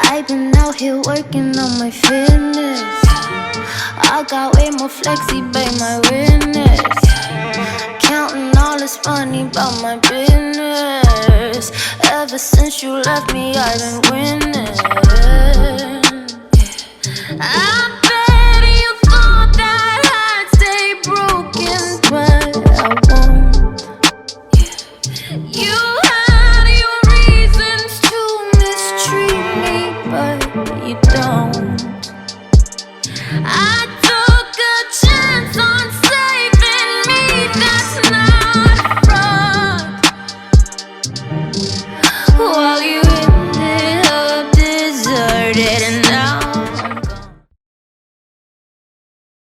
I've been out here working on my fitness. I got way more flexi, babe, my witness. Counting all this money about my business. Ever since you left me, I've been winning. I bet you thought that I'd stay broken, but I won't. You had your reasons to mistreat me, but you don't. I took a chance on saving me, that's not fraud. While you ended up deserted and